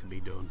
to be done.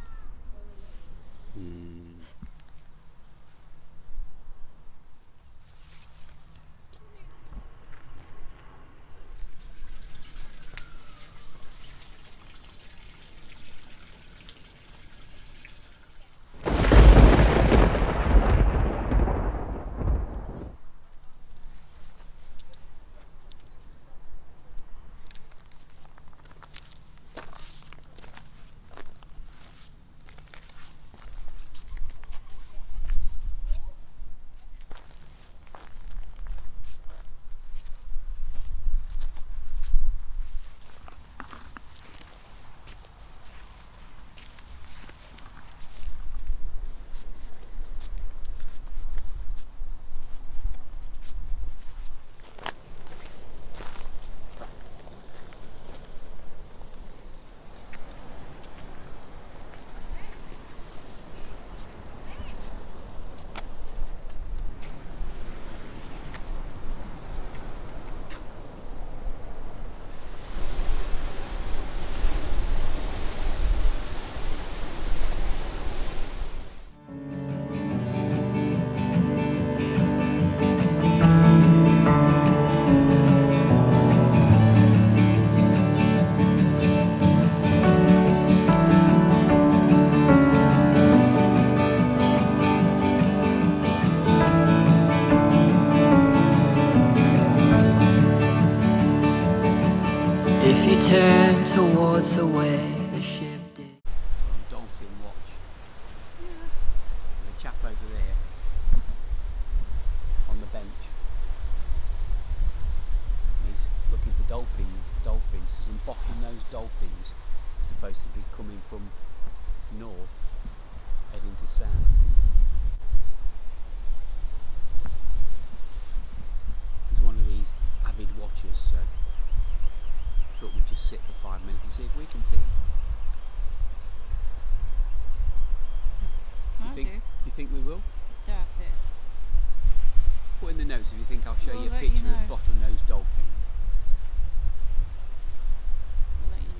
If you turn towards the way the ship did. On dolphin watch. There's a chap over there on the bench. He's looking for dolphins. There's some bottlenose dolphins supposed to be coming from north, heading to south. He's one of these avid watchers, so I thought we'd just sit for 5 minutes and see if we can see him. Do you think we will? That's it. Put in the notes if you think I'll show We'll you a let picture you know. of bottlenose dolphins. We'll let you know.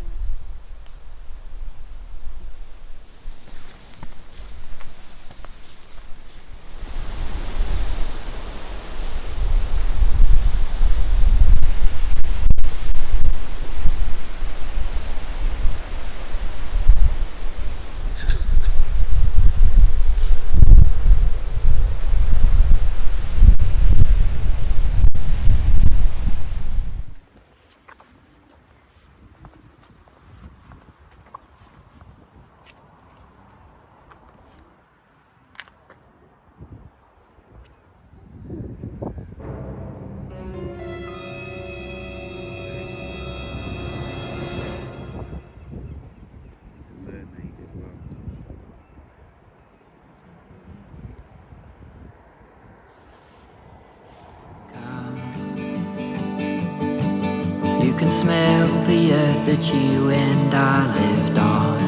You can smell the earth that you and I lived on.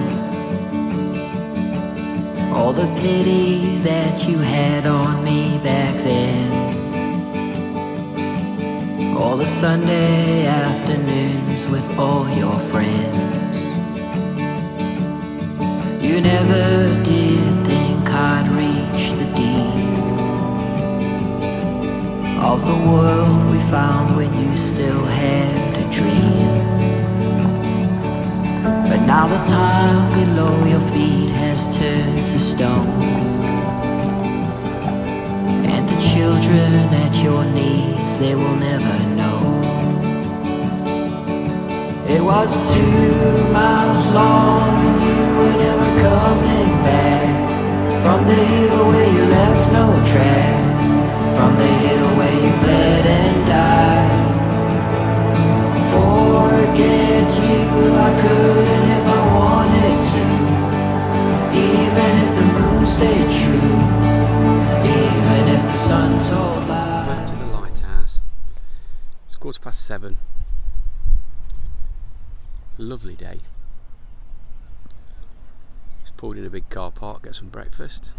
All the pity that you had on me back then. All the Sunday afternoons with all your friends. You never did think I'd reach the deep of the world we found when you still had a dream. But now the time below your feet has turned to stone, and the children at your knees, they will never know. It was 2 miles long and you were never coming back from the hill where you left no track, from the hill where you bled and died. Forget you, I couldn't if I wanted to, even if the moon stayed true, even if the sun told lies. Went to the lighthouse. It's 7:15. Lovely day. Just pulled in a big car park, get some breakfast.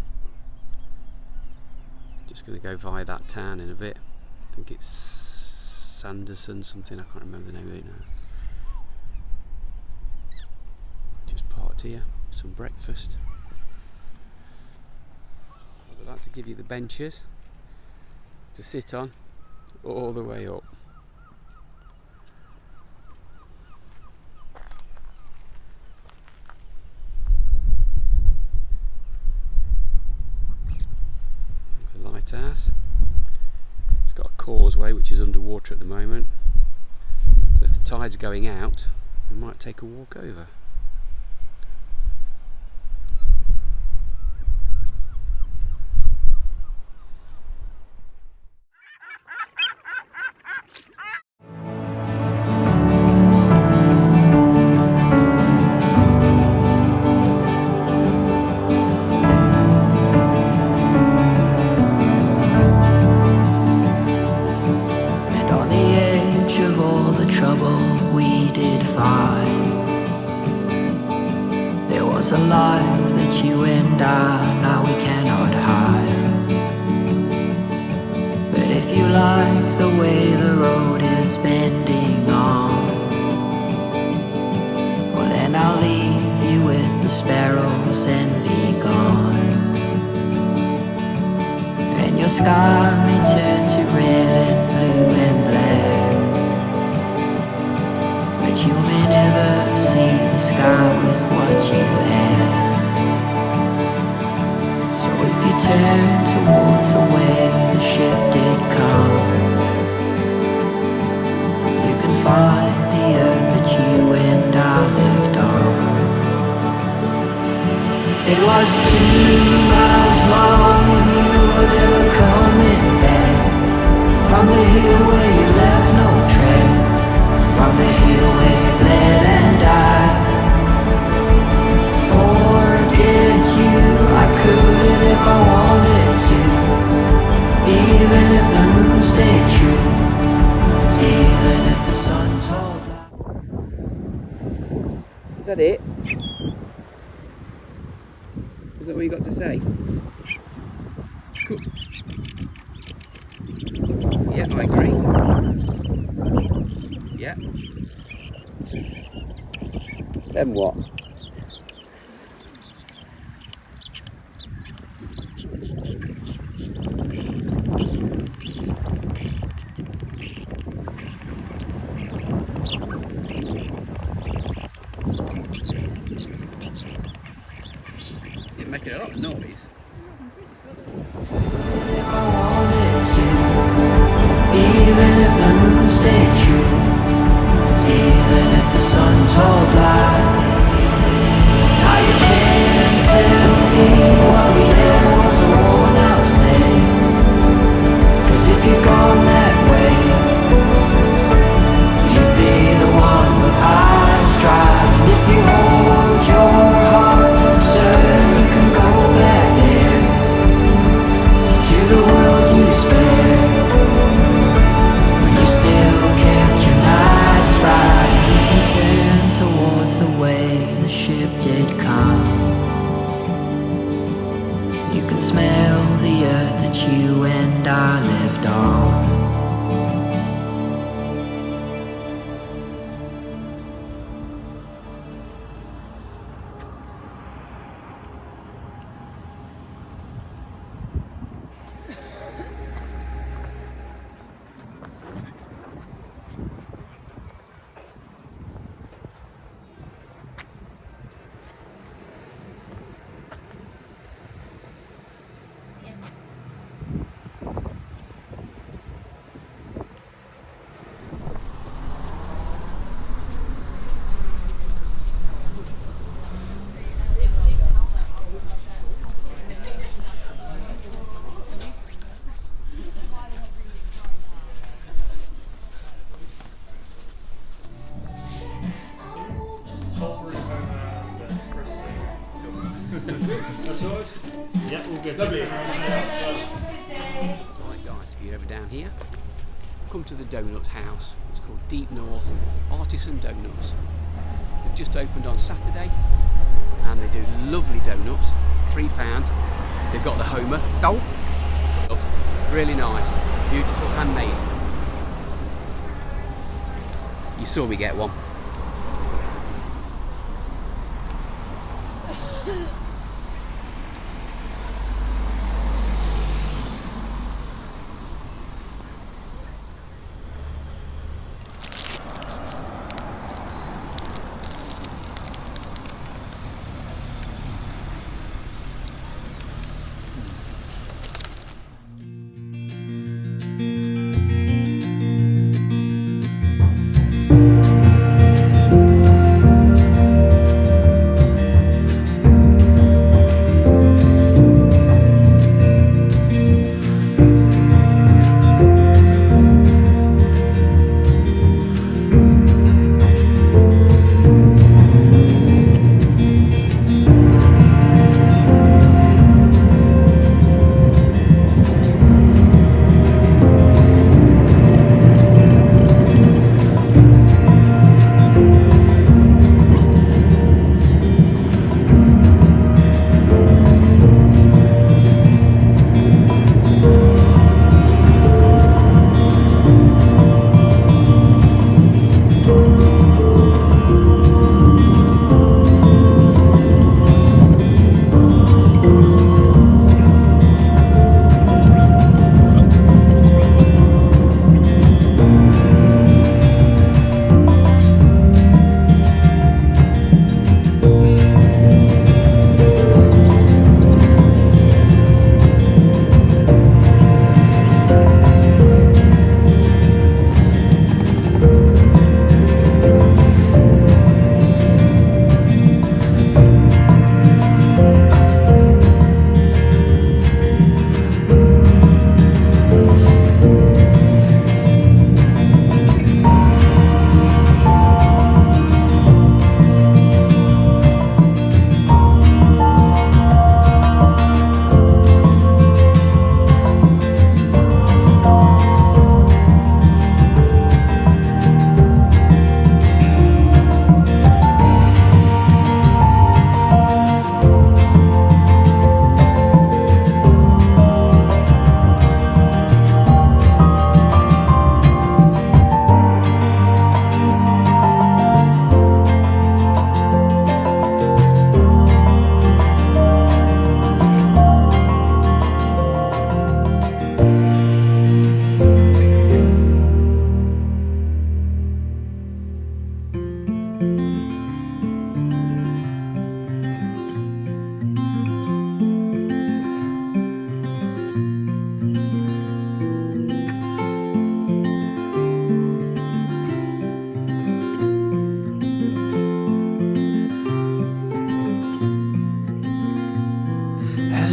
Just going to go via that town in a bit. I think it's Sanderson something, I can't remember the name of it now. Just parked here, some breakfast. I'd like to give you the benches to sit on all the way up. The lighthouse. It's got a causeway which is underwater at the moment, so if the tide's going out we might take a walk over. A life that you and I now we cannot hide. But if you like the way the road is bending on, well then I'll leave you with the sparrows and be gone. And your sky may turn to red and blue and black, but you may never see the sky with what you have. So if you turn towards the way the ship did come, you can find the earth that you and I lived on. It was 2 miles long and you were never coming back, from the hill where you left no track, from the hill where you bled and died. Forget you, I couldn't if I wanted to, even if the moon stayed true, even if the sun told lies. Is that it? Is that what you got to say? Cool. Yeah, I agree. Yeah. Then what? You're making a lot of noise. If I wanted to, even if the moon stayed true, even if the sun told lies. Now you can't tell me what we had was a worn out state, 'cause if you'd gone that way, you'd be the one with eyes dry. And if you hold your heart, sir, you can go back there to the world you spared, when you still kept your nights bright. And you turn towards the way the ship did come, you can smell the earth that you and I lived on. That's all right? Yeah, all good. Lovely. Right guys, if you're ever down here, come to the Donuts House. It's called Deep North Artisan Donuts. They've just opened on Saturday and they do lovely donuts, £3. They've got the Homer. Oh! Really nice, beautiful, handmade. You saw me get one.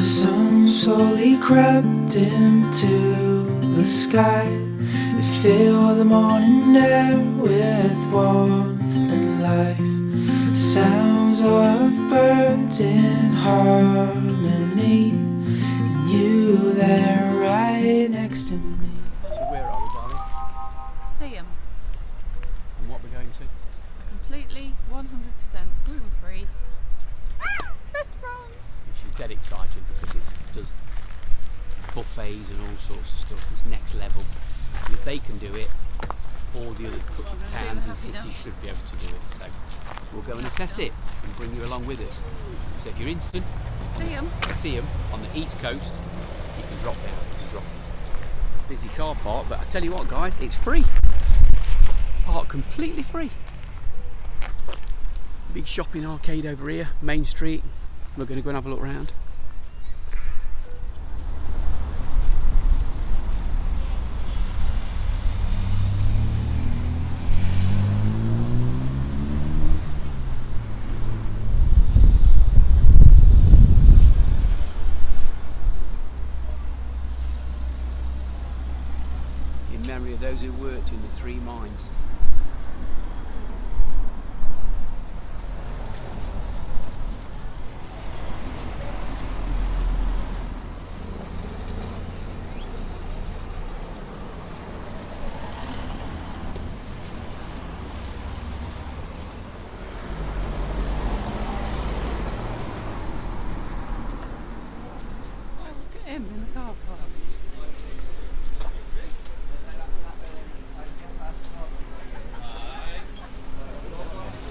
the sun slowly crept into the sky. It filled the morning air with warmth and life. Sounds of birds in harmony, and you there right next to me. So where are we, darling? See 'em. And what we're going to? Completely 100% gluten-free restaurant. She's dead excited because it does buffets and all sorts of stuff. It's next level. And if they can do it, all the other towns and cities should be able to do it. So we'll go and assess it and bring you along with us. So if you're in Sun, See 'em. see them on the east coast, you can drop down. You can drop. Busy car park, but I tell you what, guys, it's free. Park completely free. Big shopping arcade over here, Main Street. We're going to go and have a look round. In memory of those who worked in the 3 mines. Look at him in the car park.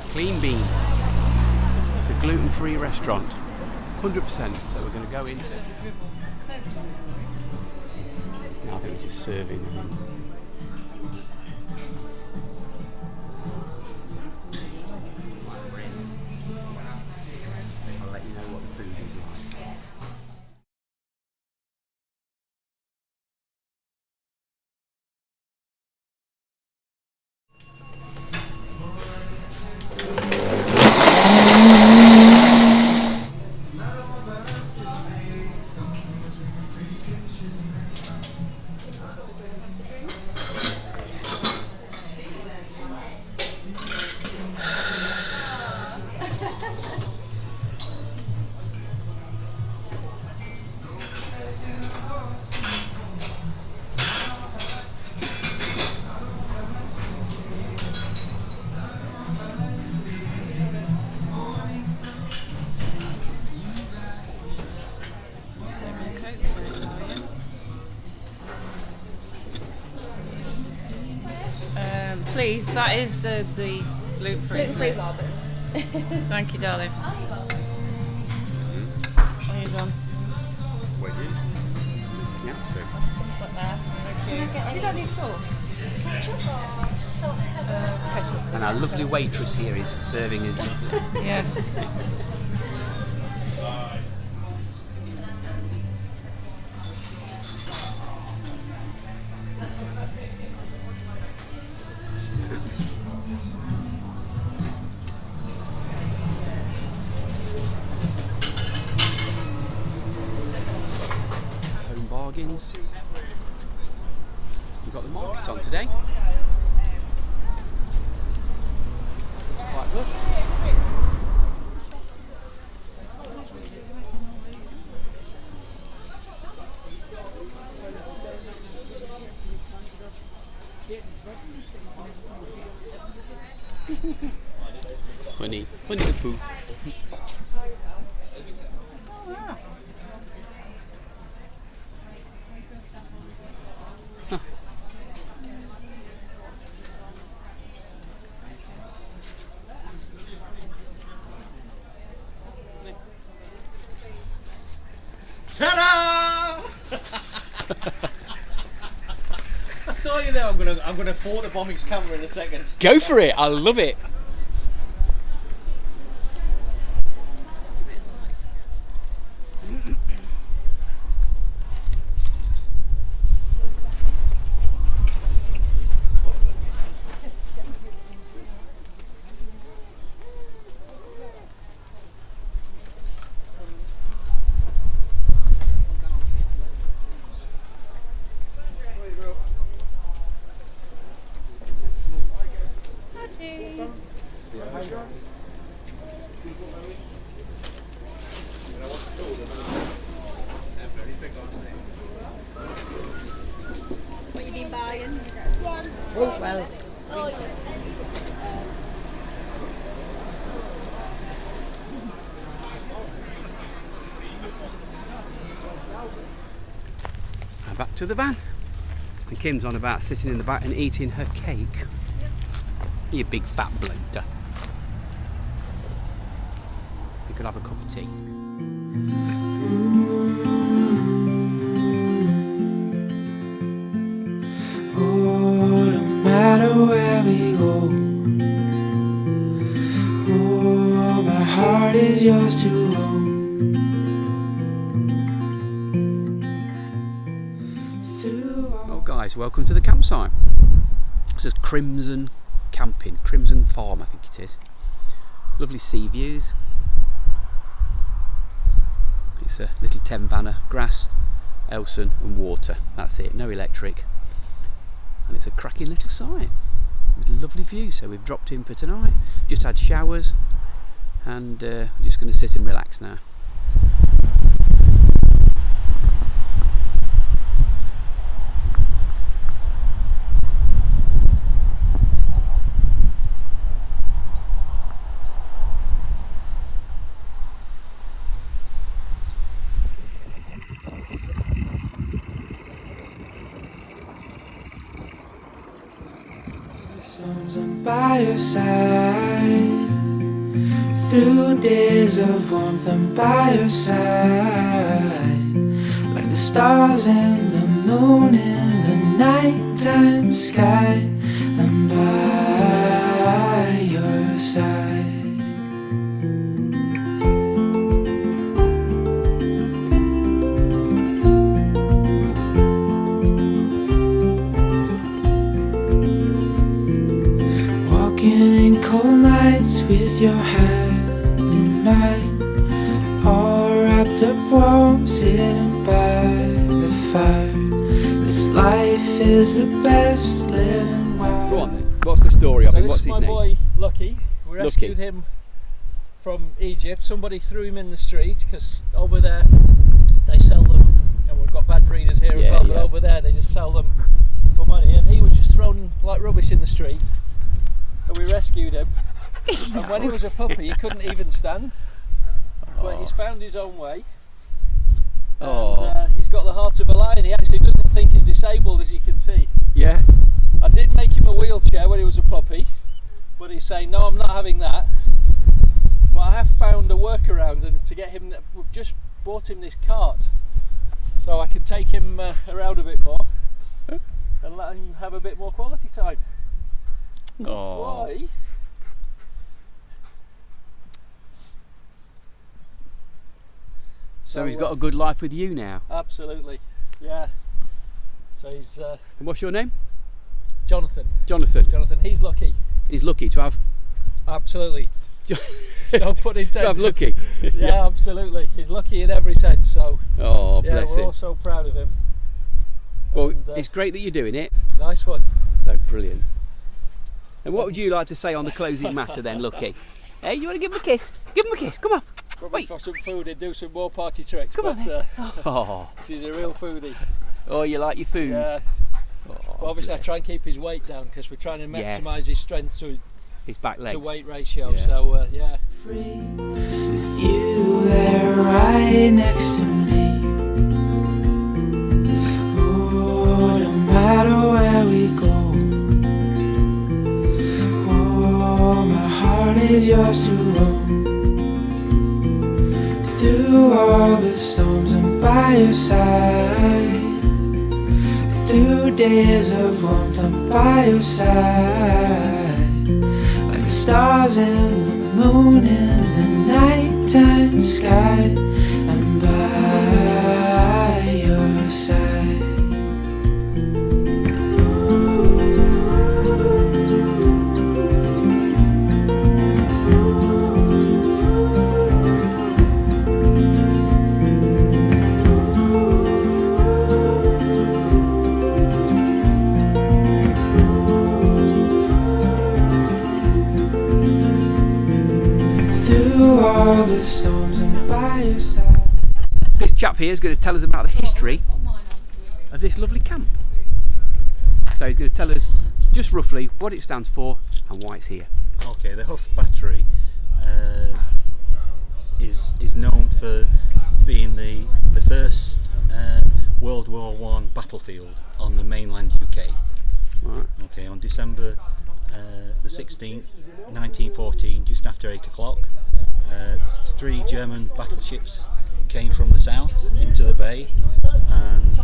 Clean Bean. It's a gluten-free restaurant. 100%. So we're going to go into. No, I think it's just serving. I think. I'll let you know what the food is like. Please, that is the gluten-free. Gluten-free barbers. Thank you, darling. Are you done? Wedges. Biscuit soup. Something like that. Thank you. You don't need sauce. Ketchup or salt and pepper? Ketchup. And our lovely waitress here is serving us lovely. Yeah. Home bargains. We've got the market on today. It's quite good. Honey the Pooh. Ta-da! I saw you there. I'm gonna thwart the bombing's camera in a second. Go for it! I love it. Well, And back to the van. And Kim's on about sitting in the back and eating her cake. You big fat bloater. You could have a cup of tea. Oh, no matter where we go, oh, my heart is yours to own. Oh guys, welcome to the campsite. This is Crimson Camping, Crimson Farm I think it is. Lovely sea views. It's a little 10-banner, grass, Elson and water. That's it, no electric. And it's a cracking little site with a lovely view. So we've dropped in for tonight, just had showers, and we're just going to sit and relax now. I'm by your side through days of warmth. I'm by your side like the stars and the moon in the nighttime sky. I'm by your side. In cold nights with your hand in mine, all wrapped up warm, sitting by the fire. This life is the best living wild. Go on then, what's the story of So him? this What's is his my name? boy Lucky. We rescued him from Egypt. Somebody threw him in the street because over there they sell them, and we've got bad breeders here as Yeah, well, but yeah. over there they just sell them for money, and he was just thrown like rubbish in the street. And we rescued him, and when he was a puppy he couldn't even stand, but he's found his own way, and he's got the heart of a lion. He actually doesn't think he's disabled, as you can see. Yeah. I did make him a wheelchair when he was a puppy, but he's saying no, I'm not having that. But I have found a workaround, and to get him, we've just bought him this cart so I can take him around a bit more and let him have a bit more quality time. Oh. Why? So he's got a good life with you now. Absolutely, yeah. So he's And what's your name? Jonathan. Jonathan. Jonathan, he's lucky. He's lucky to have. Absolutely. Don't put intended. To have lucky. Yeah, absolutely. He's lucky in every sense. So Oh, yeah, bless we're him. all so proud of him. Well, And, it's great that you're doing it. Nice one. So brilliant. And what would you like to say on the closing matter then, Lucky? Hey, you want to give him a kiss? Give him a kiss, come on. Probably Wait. for some food and do some more party tricks. Come but on, Oh. he's a real foodie. Oh, you like your food? Yeah. Oh, But obviously, bless. I try and keep his weight down because we're trying to Yes. maximise his strength His back legs. to weight ratio. Yeah. So yeah. Free with you there right next to me. Oh, no matter where we go, oh, my heart is yours to own. Through all the storms, I'm by your side. Through days of warmth, I'm by your side. Like the stars and the moon in the nighttime sky. I'm by your side. Through all the storms, I'm by your side. This chap here is going to tell us about the history of this lovely camp. So he's going to tell us just roughly what it stands for and why it's here. Okay, the Huff Battery is known for being the first World War I battlefield on the mainland UK. Right. Okay, on December the 16th, 1914, just after 8 o'clock, 3 German battleships came from the south into the bay, and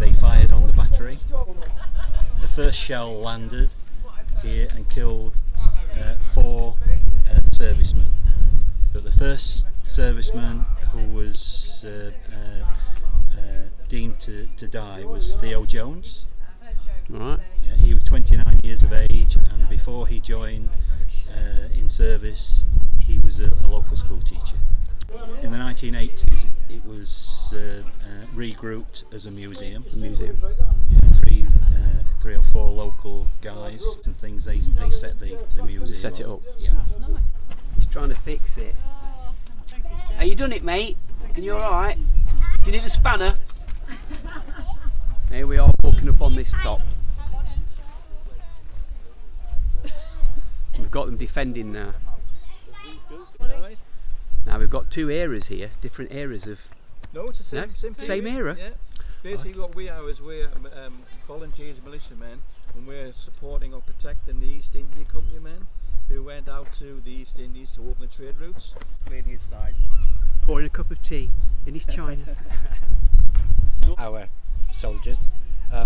they fired on the battery. The first shell landed here and killed 4 servicemen, but the first serviceman who was deemed to die was Theo Jones. Right. Yeah, he was 29 years of age, and before he joined in service, he was a local school teacher. In the 1980s, it was regrouped as a museum. Museum. Yeah, 3 or 4 local guys and things. They set the museum. They set it up. Yeah. He's trying to fix it. Have you done it, mate? Are you alright? Do you need a spanner? Here we are walking up on this top. We've got them defending now. Now we've got 2 eras here, different eras of... No, it's the same, No? same Same period. era? Yeah. Basically, what we are is we're volunteers, militiamen, and we're supporting or protecting the East India Company men who went out to the East Indies to open the trade routes. Playing his side. Pouring a cup of tea in his china. Our soldiers,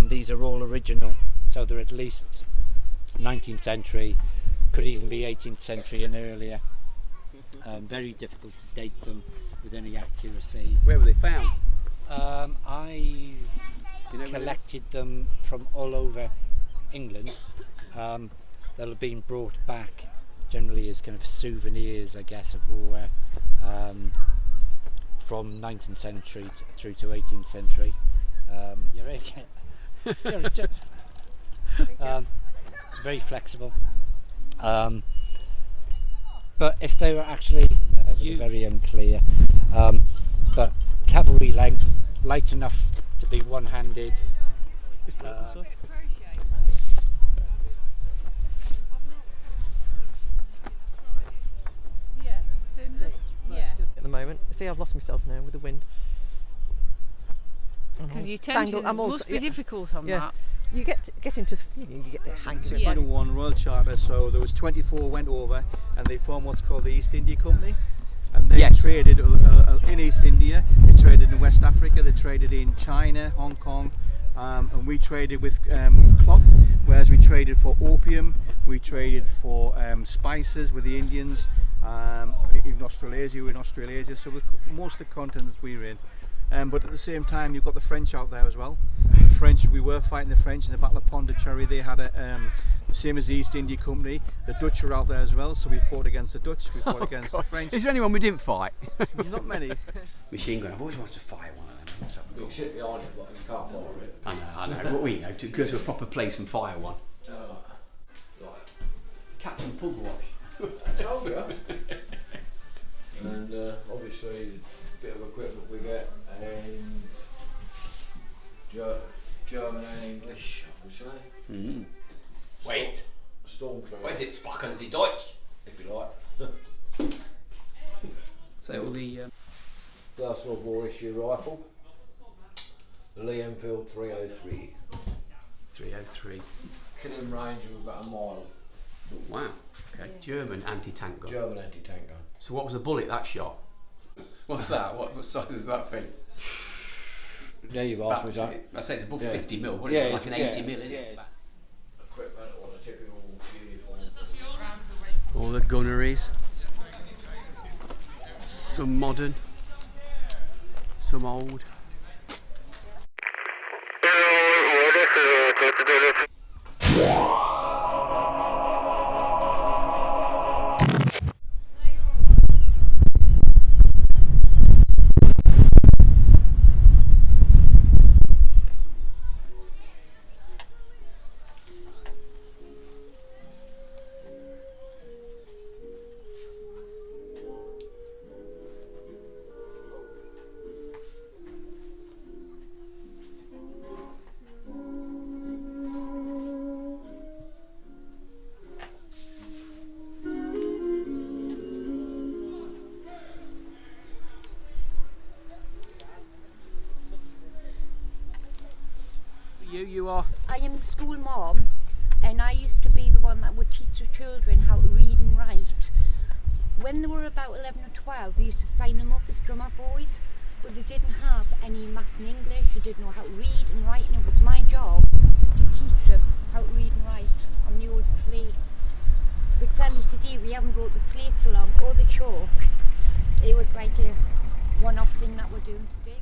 these are all original, so they're at least 19th century, could even be 18th century and earlier. Very difficult to date them with any accuracy. Where were they found? I Do you know collected them from all over England. They'll have been brought back generally as kind of souvenirs, I guess, of war from 19th century through to 18th century. Very flexible. But if they were actually very unclear, but cavalry length, light enough to be one-handed. Yeah. At the moment, see, I've lost myself now with the wind. Because you tend to, it must be difficult on Yeah. that. You get into the feeling, you get the hang of it. 1601 Royal Charter, so there was 24 went over and they formed what's called the East India Company, and they Yes. traded in East India, they traded in West Africa, they traded in China, Hong Kong, and we traded with cloth, whereas we traded for opium, we traded for spices with the Indians, even Australasia, we were in Australasia, so with most of the continents we were in. But at the same time, you've got the French out there as well. The French, we were fighting the French in the Battle of Pondicherry. They had the same as the East India Company. The Dutch were out there as well, so we fought against the Dutch. We fought against the French. Is there anyone we didn't fight? Not many. Machine gun. I've always wanted to fire one of them. Let's have a You look. sit behind it, but you can't fire it. I know. But we know to go to a proper place and fire one. Like, Captain Pugwash. oh, yeah. And obviously, a bit of equipment we get, and German and English, obviously. Mm. Wait. Stormtrooper. What is it? Sprechen Sie Deutsch? If you like. So all the First World War issue rifle. The Lee Enfield 303. 303. Killing range of about a mile. Wow. Okay. German anti-tank gun. German anti-tank gun. So what was the bullet that shot? What's that? What size is that thing? Yeah, you've asked me that. I say it's above Yeah. 50 mil. What Yeah, is it? Like an it's- 80 yeah, mil, isn't yeah, it? it's- Equipment or the typical uniform. All the gunneries. Some modern. Some old. You are? I am the school mom, and I used to be the one that would teach the children how to read and write. When they were about 11 or 12, we used to sign them up as drummer boys, but they didn't have any maths and English. They didn't know how to read and write, and it was my job to teach them how to read and write on the old slates. But sadly today we haven't brought the slates along or the chalk. It was like a one-off thing that we're doing today.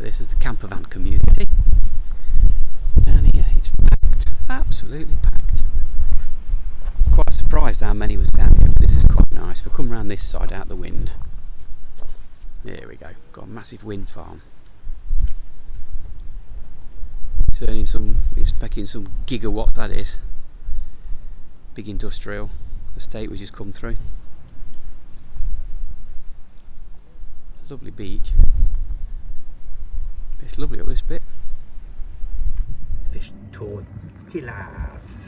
This is the camper van community. Down here it's packed, absolutely packed. I was quite surprised how many was down here, but this is quite nice. If I come around this side out the wind, there we go, got a massive wind farm. Turning some, it's packing some gigawatts, that is. Big industrial estate we just come through. Lovely beach. It's lovely up this bit. Fish tortillas.